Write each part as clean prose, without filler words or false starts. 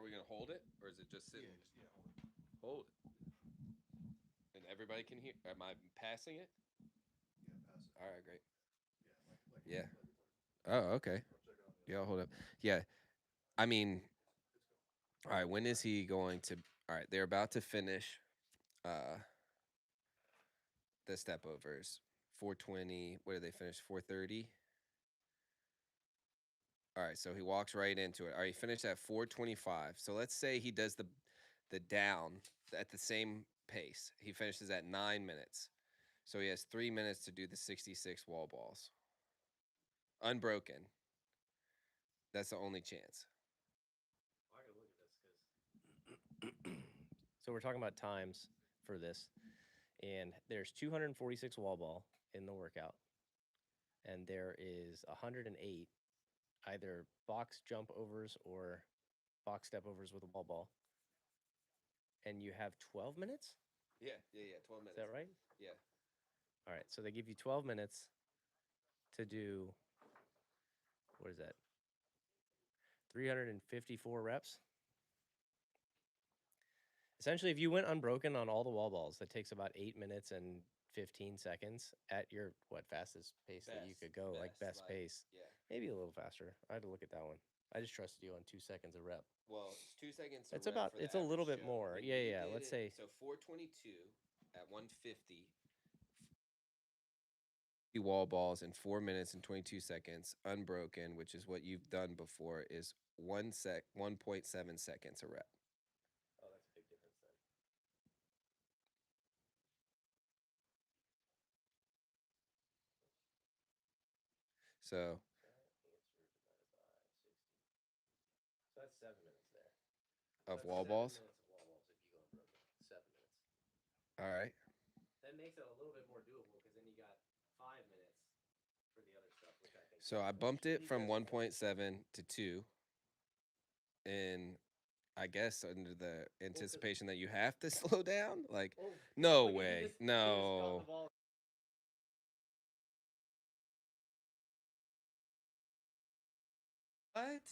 we gonna hold it, or is it just sitting? Yeah, hold it. Hold it, and everybody can hear. Am I passing it? Yeah, pass it. All right, great. Yeah, like Yeah. like it's like. Oh, okay. I'll check it on the Yeah, other I'll side. hold up. Yeah, I mean, It's going. all right. When is he going to? All right, they're about to finish. Uh, the step overs. 4:20. What did they finish? 4:30. All right, so he walks right into it. All right, he finished at 4:25. So let's say he does the down at the same pace. He finishes at 9 minutes. So he has 3 minutes to do the 66 wall balls. Unbroken. That's the only chance. I gotta look at this because so we're talking about times for this, and there's 246 wall ball in the workout, and there is 108 either box jump overs or box step overs with a wall ball, and you have 12 minutes. Yeah. 12 Is minutes. that right? Yeah. All right, so they give you 12 minutes to do what is that? 354 reps. Essentially, if you went unbroken on all the wall balls, that takes about 8 minutes and 15 seconds at your what fastest pace that you could go, like best like, pace. yeah. Maybe a little faster. I had to look at that one. I just trusted you on 2 seconds a rep. Well, it's 2 seconds to It's rep about for the it's a little average bit Joe. more. He, Yeah, he yeah. did Let's it. say So 422 at 150 wall balls in 4 minutes and 22 seconds, unbroken, which is what you've done before, is 1.7 seconds a rep. oh, that's a big difference then. So So that's 7 minutes there. of That's wall 7 minutes balls. of wall balls if you go unbroken. 7 minutes. All right. That makes it a little bit more doable because then you got 5 minutes for the other stuff, which I think. So I bumped it from 1.7 to 2, and I guess under the anticipation that you have to slow down. Like, no way, no. What?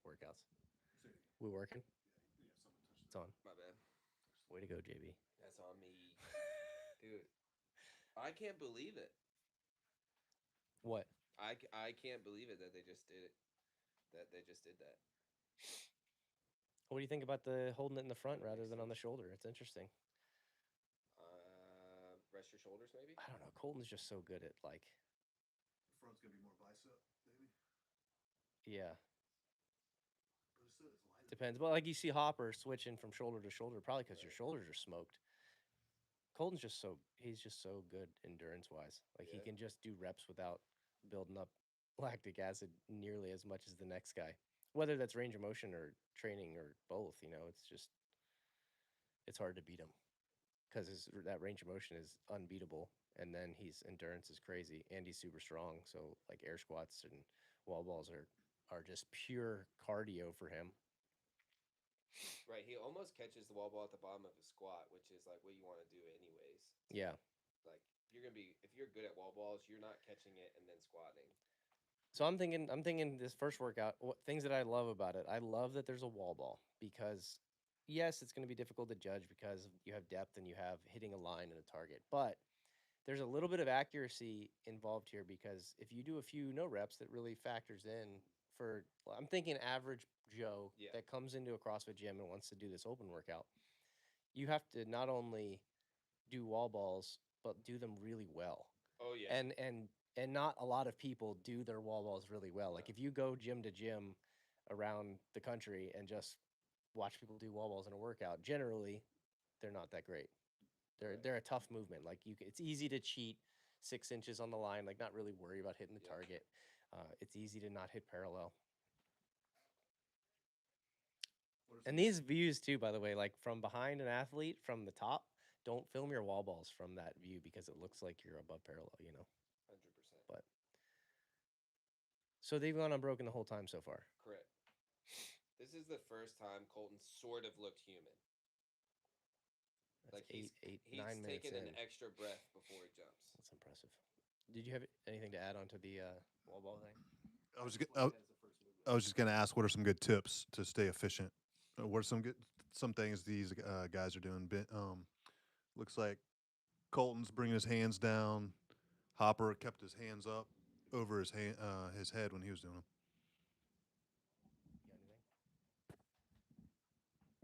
Workouts. Say it again. We working? Yeah, someone touched It's it. on. My bad. Way to go, JB. That's on me, dude. I can't believe it. What? I can't believe it that they just did it. That they just did that. What do you think about the holding it in the front rather than on the shoulder? It's interesting. Rest your shoulders, maybe. I don't know. Colton's just so good at like, The front's gonna be more bicep, maybe. yeah, But it's still it's lighter. depends. Well, like you see Hopper switching from shoulder to shoulder, probably because your shoulders are smoked. Colton's just he's just so good endurance wise. Like he Yeah. can just do reps without building up lactic acid nearly as much as the next guy. Whether that's range of motion or training or both, it's hard to beat him because that range of motion is unbeatable, and then his endurance is crazy, and he's super strong. So like air squats and wall balls are just pure cardio for him. Right. He almost catches the wall ball at the bottom of his squat, which is like what you want to do anyways. Yeah. Like you're gonna be if you're good at wall balls, you're not catching it and then squatting. So I'm thinking this first workout, things that I love about it. I love that there's a wall ball because yes, it's going to be difficult to judge because you have depth and you have hitting a line and a target. But there's a little bit of accuracy involved here because if you do a few no reps, that really factors in for I'm thinking average Joe Yeah. that comes into a CrossFit gym and wants to do this open workout. You have to not only do wall balls but do them really well. Oh yeah. And not a lot of people do their wall balls really well. Like No. if you go gym to gym around the country and just watch people do wall balls in a workout, generally they're not that great. They're a tough movement. Like it's easy to cheat 6 inches on the line, like not really worry about hitting the Yep. target. It's easy to not hit parallel. What are And some these views too, by the way, like from behind an athlete from the top, don't film your wall balls from that view because it looks like you're above parallel. 100%. But so they've gone unbroken the whole time so far. Correct. This is the first time Colton sort of looked human. That's Like he's eight, he's 9 minutes taken in. an extra breath before he jumps. That's impressive. Did you have anything to add on to the wall ball thing? I was I was just gonna ask, what are some good tips to stay efficient? What are some things these guys are doing? Looks like Colton's bringing his hands down. Hopper kept his hands up over his head when he was doing them. You got anything?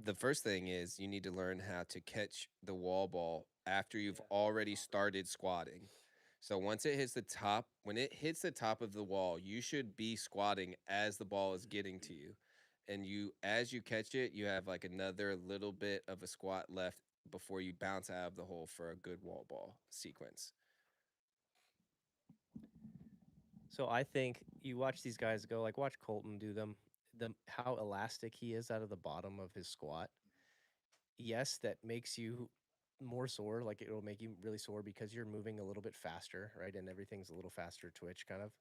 The first thing is you need to learn how to catch the wall ball after you've Yeah. already started squatting. So once it hits the top, when it hits the top of the wall, you should be squatting as the ball is getting to you. And as you catch it, you have like another little bit of a squat left before you bounce out of the hole for a good wall ball sequence. So I think you watch these guys go, like watch Colton do them. How elastic he is out of the bottom of his squat. Yes, that makes you more sore. Like it'll make you really sore because you're moving a little bit faster, right? And everything's a little faster twitch, kind of.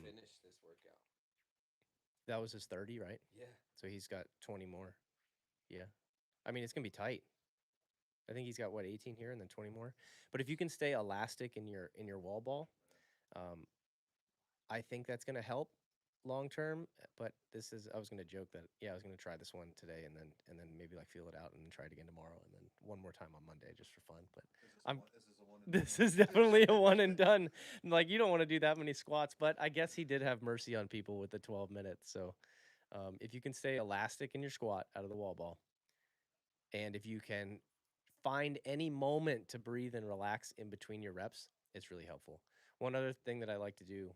Finish this workout. That was his 30, right? Yeah. So he's got 20 more. Yeah. I mean, it's gonna be tight. I think he's got what 18 here and then 20 more. But if you can stay elastic in your wall ball, um, I think that's gonna help long term. But this is I was gonna joke that yeah, I was gonna try this one today and then maybe like feel it out and then try it again tomorrow and then one more time on Monday just for fun. But I'm this is definitely a one and done. Like you don't want to do that many squats, but I guess he did have mercy on people with the 12 minutes. So if you can stay elastic in your squat out of the wall ball, and if you can find any moment to breathe and relax in between your reps, it's really helpful. One other thing that I like to do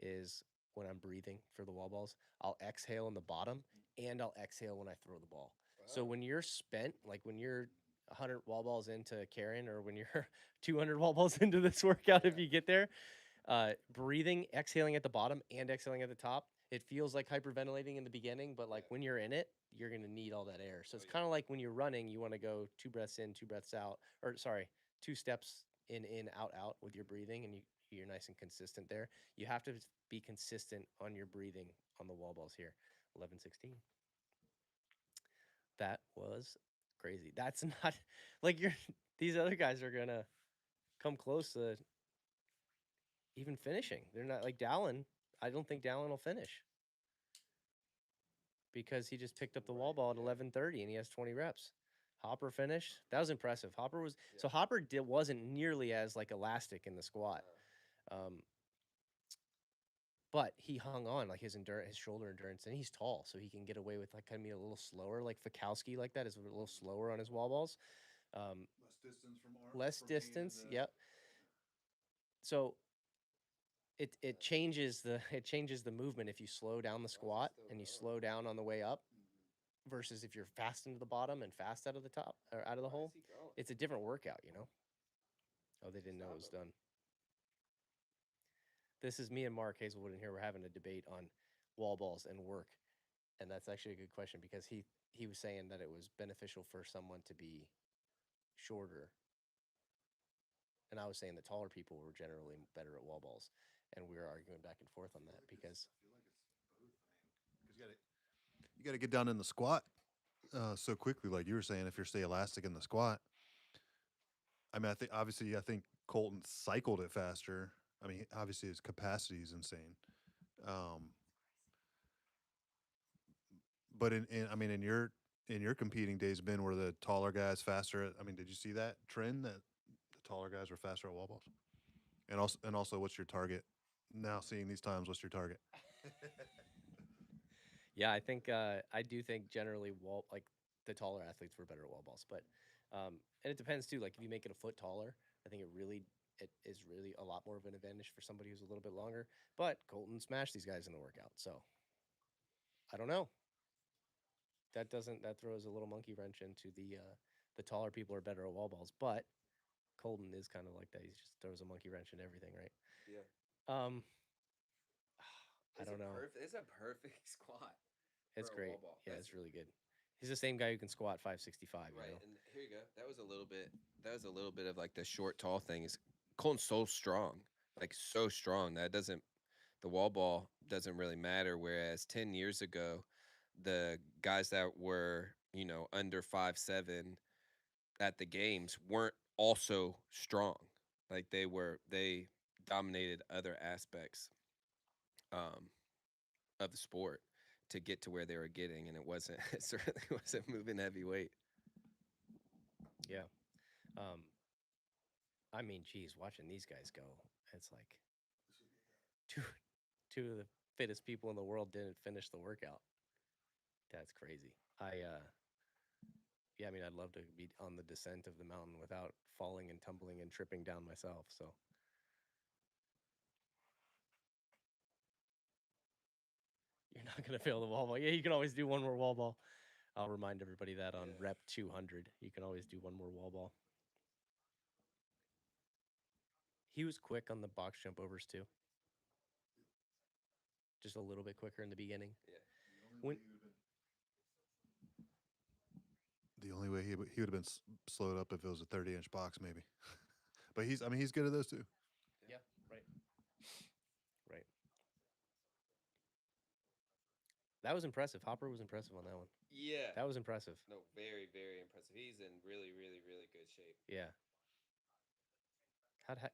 is when I'm breathing for the wall balls, I'll exhale in the bottom and I'll exhale when I throw the ball. So when you're spent, like when you're 100 wall balls into carrying or when you're 200 wall balls into this workout, if you get there, breathing, exhaling at the bottom and exhaling at the top. It feels like hyperventilating in the beginning, but like when you're in it, you're gonna need all that air. So it's kind of like when you're running, you want to go 2 breaths in, 2 breaths out, or sorry, 2 steps in, out, out with your breathing, and you're nice and consistent there. You have to be consistent on your breathing on the wall balls here. 11:16. That was crazy. That's not like you're. These other guys are gonna come close to even finishing. They're not like Dallin. I don't think Dallin will finish because he just picked up the wall ball at 11:30 and he has 20 reps. Hopper finished. That was impressive. Hopper was so Hopper wasn't nearly as like elastic in the squat, um, but he hung on like his shoulder endurance, and he's tall, so he can get away with like kind of a little slower. Like Fikowski, like that is a little slower on his wall balls. Um, Less distance from arm. less distance. Yep. So it changes the movement if you slow down the squat and you slow down on the way up versus if you're fast into the bottom and fast out of the top or out of the hole. It's a different workout, you know. Oh, they didn't know it was done. This is me and Mark Hazelwood in here. We're having a debate on wall balls and work, and that's actually a good question because he was saying that it was beneficial for someone to be shorter, and I was saying that taller people were generally better at wall balls, and we were arguing back and forth on that because Because you got to get down in the squat so quickly, like you were saying. If you're stay elastic in the squat, I mean, I think Colton cycled it faster. I mean, obviously his capacity is insane. Um, but I mean, in your competing days, Ben, were the taller guys faster? I mean, did you see that trend that the taller guys were faster at wall balls? And also, what's your target? Now seeing these times, what's your target? yeah, I think I do think generally wall like the taller athletes were better at wall balls, but and it depends too. Like if you make it a foot taller, I think it is really a lot more of an advantage for somebody who's a little bit longer. But Colton smashed these guys in the workout, so I don't know. That throws a little monkey wrench into the taller people are better at wall balls, but Colton is kind of like that. He just throws a monkey wrench in everything, right? Yeah. Um, I don't know. It's a perfect squat It's for a great. wall ball. Yeah, it's really good. He's the same guy who can squat 565. Right. You know. And here you go. That was a little bit. That was a little bit of like the short tall thing. Is Colton's so strong, like so strong that doesn't the wall ball doesn't really matter. Whereas 10 years ago, the guys that were under 5'7" at the games weren't also strong. Like they dominated other aspects um, of the sport to get to where they were getting, and it wasn't it certainly wasn't moving heavyweight. Yeah. Um, I mean, geez, watching these guys go, it's like two two of the fittest people in the world didn't finish the workout. That's crazy. Yeah, I mean, I'd love to be on the descent of the mountain without falling and tumbling and tripping down myself. So you're not gonna fail the wall ball. Yeah, you can always do one more wall ball. I'll remind everybody that on Yeah. rep 200, you can always do one more wall ball. He was quick on the box jump overs too. Just a little bit quicker in the beginning. Yeah. When The only way he would have been slowed up if it was a 30-inch box, maybe. But he's good at those too. yeah, right, right. That was impressive. Hopper was impressive on that one. Yeah. That was impressive. No, very, very impressive. He's in really, really, really good shape. Yeah.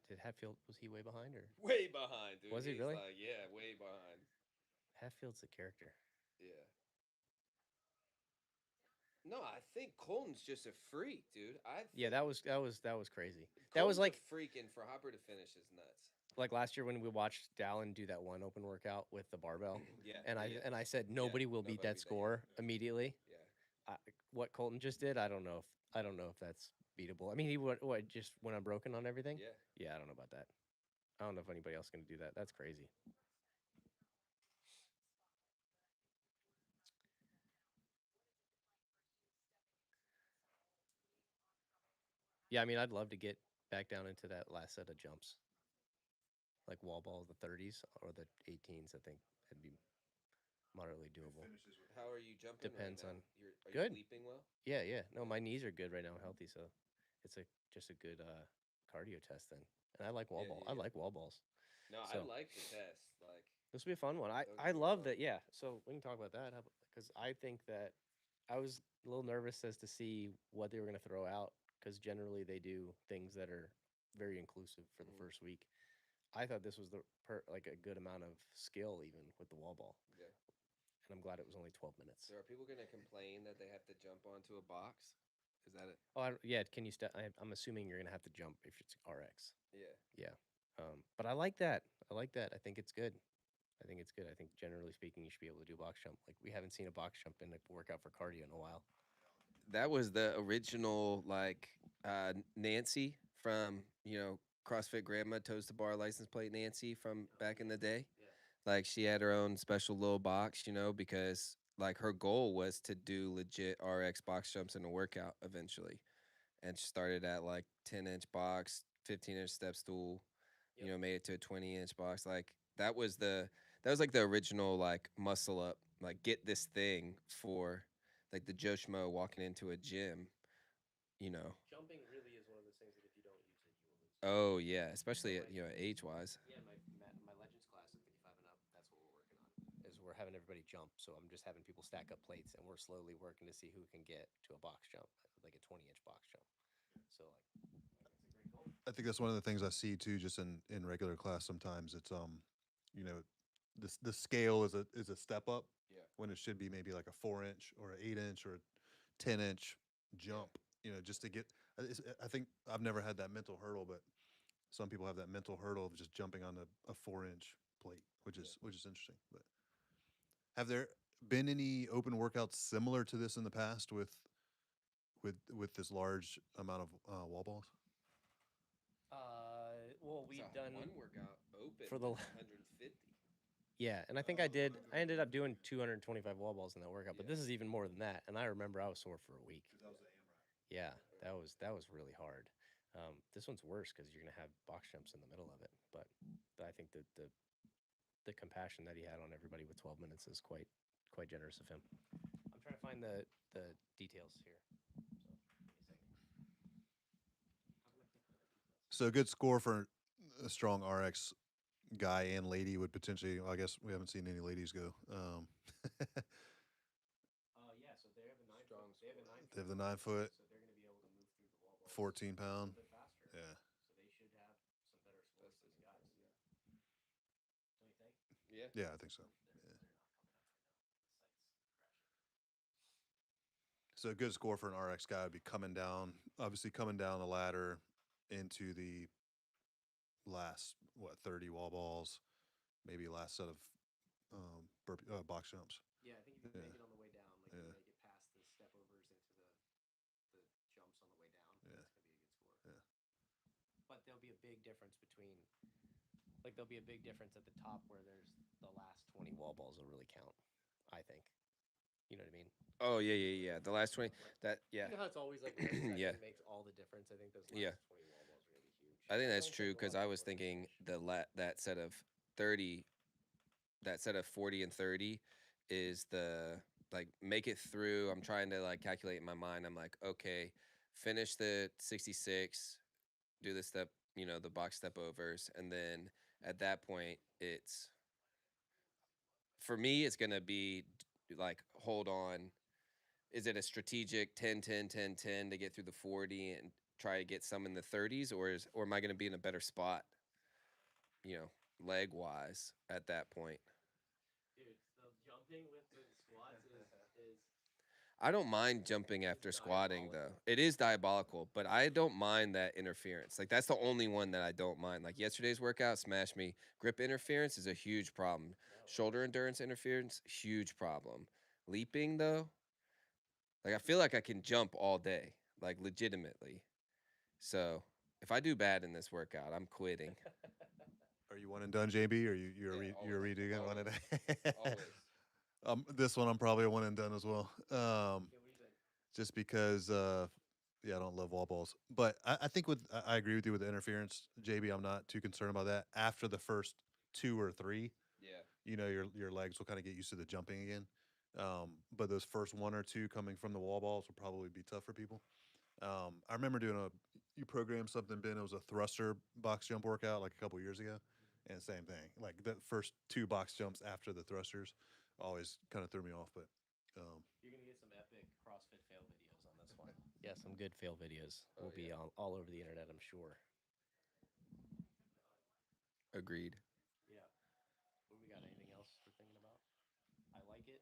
Did Hatfield, was he way behind or Way behind, dude. Was he He's really? Like, yeah, way behind. Hatfield's the character? Yeah. No, I think Colton's just a freak, dude. Yeah, think that was crazy. Colton's That was like freaking for Hopper to finish is nuts. last year when we watched Dallin do that one open workout with the barbell, Yeah. and yeah. I said nobody will beat that score immediately. Yeah. What Colton just did, I don't know if that's beatable. I mean, he just went unbroken on everything. Yeah. Yeah, I don't know about that. I don't know if anybody else is going to do that. That's crazy. Yeah, I mean, I'd love to get back down into that last set of jumps, like wall ball, the 30s or the 18s. I think that'd be moderately doable. How are you jumping? Depends right on- now? Are Good. you sleeping well? Yeah, yeah. No, my knees are good right now, healthy, so it's just a good cardio test then. And I like wall Yeah, ball. yeah, I yeah. like wall balls. No, I So- like the test. Like, This will be a fun one. That would I be love fun. that. Yeah. So we can talk about that because I think that I was a little nervous as to see what they were going to throw out because generally they do things that are very inclusive for the Mhm. first week. I thought this was like a good amount of skill even with the wall ball, yeah. and I'm glad it was only 12 minutes. So are people going to complain that they have to jump onto a box? Is that it? Oh, yeah. Can you step? I'm assuming you're going to have to jump if it's RX. Yeah. But I like that. I like that. I think it's good. I think it's good. I think generally speaking, you should be able to do box jump. Like we haven't seen a box jump in a workout for cardio in a while. That was the original, like, Nancy from, CrossFit Grandma Toes to Bar license plate Nancy from back in the day. Like, she had her own special little box, because, like, her goal was to do legit RX box jumps in a workout eventually. And she started at, like, 10-inch box, 15-inch step stool, Yep. made it to a 20-inch box. Like, that was like the original, like, muscle up, like, get this thing for, like, the Joe Schmo walking into a gym, you know. Jumping really is one of those things that if you don't use it, you will lose. Oh yeah, especially So, like, age wise. Yeah, my Legends class at 55 and up, that's what we're working on. Is we're having everybody jump. So I'm just having people stack up plates, and we're slowly working to see who can get to a box jump, like a 20-inch box jump. So like, it's a great goal. I think that's one of the things I see too, just in regular class. Sometimes it's you know, the scale is a step up Yeah. when it should be maybe like a 4-inch or an 8-inch or a 10-inch jump. Just to get. I think I've never had that mental hurdle, but some people have that mental hurdle of just jumping on a 4-inch plate, which is interesting. But have there been any open workouts similar to this in the past with this large amount of wall balls? Well, we've done one workout open for the- 150. Yeah, and I think I ended up doing 225 wall balls in that workout, but Yeah. this is even more than that. And I remember I was sore for a week. Yeah, that was really hard. This one's worse because you're gonna have box jumps in the middle of it. But I think that the compassion that he had on everybody with 12 minutes is quite generous of him. I'm trying to find the details here. So, give me a second. So a good score for a strong RX guy and lady would potentially. Well, I guess we haven't seen any ladies go. Yeah, so they have a 9 Strong foot. They have a 9 They have the 9 foot, so they're gonna be able to move through the wall balls 14 a pound. little bit faster. Yeah. So they should have some better scores than these guys. Yeah. Yeah, I think so. Yeah. So a good score for an RX guy would be coming down, obviously coming down the ladder into the last 30 wall balls, maybe last set of box jumps. Yeah, I think if you Yeah, make it on the way down, like yeah, you make it past the step overs into the jumps on the way down, yeah, that's gonna be a good score. yeah. But there'll be a big difference between there'll be a big difference at the top where there's the last 20 wall balls will really count, I think. You know what I mean? Oh yeah, yeah, yeah. The last 20. That yeah. You know how it's always like 1 Yeah. second makes all the difference. I think those Yeah. last 20 wall balls are gonna be huge. I think I that's don't true think a lot because of I people was are gonna thinking finish. that set of 30, that set of 40 and 30 is the like make it through. I'm trying to like calculate in my mind. I'm like, okay, finish the 66, do the step, the box step overs, and then at that point, it's for me, it's gonna be like hold on. Is it a strategic 10, 10, 10, 10 to get through the 40 and try to get some in the 30s, or am I gonna be in a better spot, you know, leg wise at that point? Dude, so jumping with the squats is I don't mind jumping after squatting though. diabolical. It is diabolical, but I don't mind that interference. Like that's the only one that I don't mind. Like yesterday's workout smashed me. Grip interference is a huge problem. No. Shoulder endurance interference, huge problem. Leaping though, like I feel like I can jump all day, like legitimately. So if I do bad in this workout, I'm quitting. Are you one and done, JB? Or you're Always, redoing it one always, and always. This one I'm probably a one and done as well. Yeah, what do you think? Just because yeah, I don't love wall balls. But I think I agree with you with the interference, JB. I'm not too concerned about that. After the first two or three, Yeah. your legs will kind of get used to the jumping again. But those first one or two coming from the wall balls will probably be tough for people. I remember doing you programmed something, Ben. It was a thruster box jump workout like a couple years ago, and same thing. Like the first two box jumps after the thrusters always kind of threw me off. But You're gonna get some epic CrossFit fail videos on this one. Yeah, some good fail videos Oh, will be yeah. all over the internet, I'm sure. Agreed. Yeah. What do we got? Anything else we're thinking about? I like it.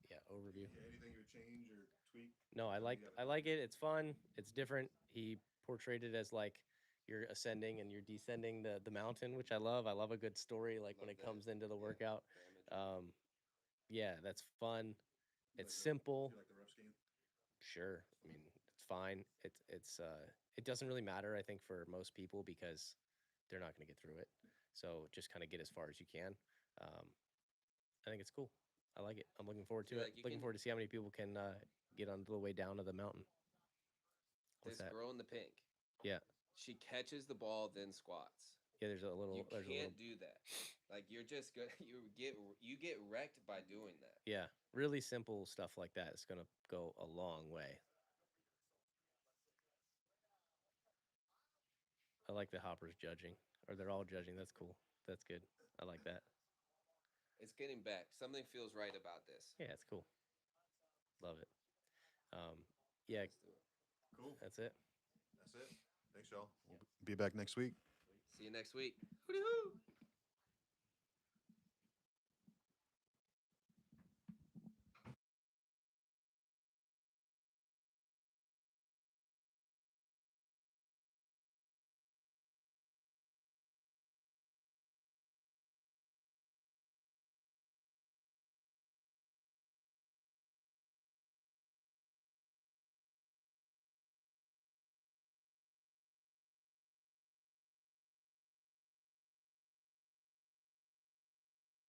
Yeah, overview. anything you would change or tweak? No, I like it. It's fun. It's different. He portrayed it as like you're ascending and you're descending the mountain, which I love. I love a good story like when Love it that. comes into the Yeah, workout. the imagery. Yeah, that's fun. It's simple. You like the rough scan? Sure. I mean, it's fine. It doesn't really matter, I think, for most people because they're not going to get through it. So just kind of get as far as you can. Um, I think it's cool. I like it. I'm looking forward to Dude, it. like you Looking can forward to see how many people can get on the way down to the mountain. What's this that? girl in the pink. Yeah. She catches the ball, then squats. Yeah, there's a little. You There's a little. can't do that. Like you're just good. You get wrecked by doing that. Yeah, really simple stuff like that is gonna go a long way. I like the hoppers judging, or they're all judging. That's cool. That's good. I like that. It's getting back. Something feels right about this. Yeah, it's cool. Love it. Yeah, Let's do it. Cool. that's it. That's it. Thanks, y'all. We'll be back next week. See you next week. Hooty hoo.